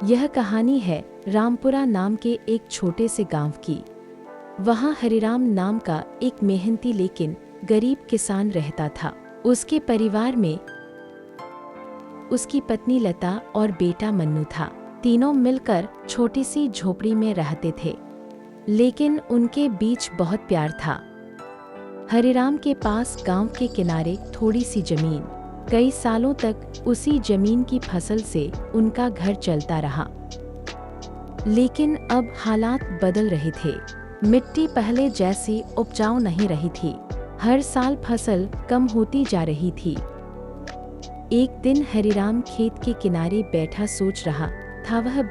यह कहानी है रामपुरा नाम के एक छोटे से गांव की। वहाँ हरिराम नाम का एक मेहनती लेकिन गरीब किसान रहता था। उसके परिवार में उसकी पत्नी लता और बेटा मन्नू था। तीनों मिलकर छोटी सी झोपड़ी में रहते थे, लेकिन उनके बीच बहुत प्यार था। हरिराम के पास गांव के किनारे थोड़ी सी जमीन, कई सालों तक उसी जमीन की फसल से उनका घर चलता रहा। लेकिन अब हालात बदल रहे थे। मिट्टी पहले जैसी उपजाऊ नहीं रही थी। हर साल फसल कम होती जा रही थी। एक दिन हरिराम खेत के किनारे बैठा सोच रहा था, वह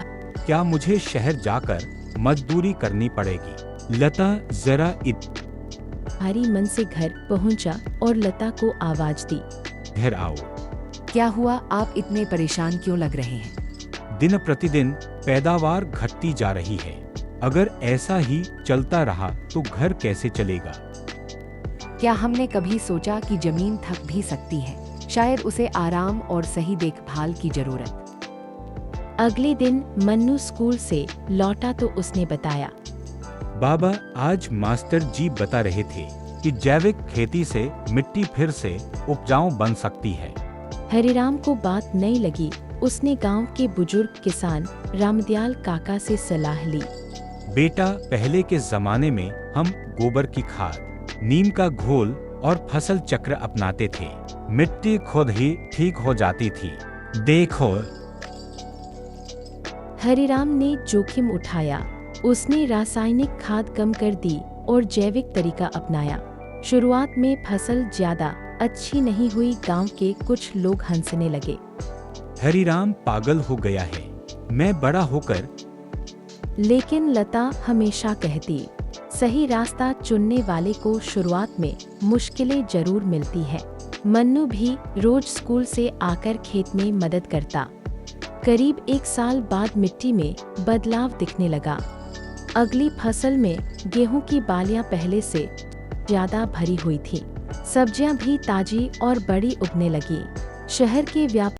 क्या मुझे शहर जाकर मजदूरी करनी पड़ेगी? लता जरा भारी मन से घर पहुंचा और लता को आवाज दी। घर आओ। क्या हुआ? आप इतने परेशान क्यों लग रहे हैं? दिन प्रतिदिन पैदावार घटती जा रही है। अगर ऐसा ही चलता रहा तो घर कैसे चलेगा? क्या हमने कभी सोचा कि जमीन थक भी सकती है? शायद उसे आराम और सही देखभाल की जरूरत। अगले दिन मन्नू स्कूल से लौटा तो उसने बताया, बाबा, आज मास्टर जी बता रहे थे कि जैविक खेती से मिट्टी फिर से उपजाऊ बन सकती है। हरिराम को बात नहीं लगी। उसने गांव के बुजुर्ग किसान रामदयाल काका से सलाह ली। बेटा, पहले के जमाने में हम गोबर की खाद, नीम का घोल और फसल चक्र अपनाते थे। मिट्टी खुद ही ठीक हो जाती थी। देखो। हरिराम ने जोखिम उठाया। उसने रासायनिक खाद कम कर दी और जैविक तरीका अपनाया। शुरुआत में फसल ज्यादा अच्छी नहीं हुई। गांव के कुछ लोग हंसने लगे। हरिराम पागल हो गया है, मैं बड़ा होकर। लेकिन लता हमेशा कहती, सही रास्ता चुनने वाले को शुरुआत में मुश्किलें जरूर मिलती है। मन्नू भी रोज स्कूल से आकर खेत में मदद करता। करीब एक साल बाद मिट्टी में बदलाव दिखने लगा। अगली फसल में गेहूं की बालियां पहले से ज्यादा भरी हुई थी। सब्जियां भी ताजी और बड़ी उगने लगी। शहर के व्यापार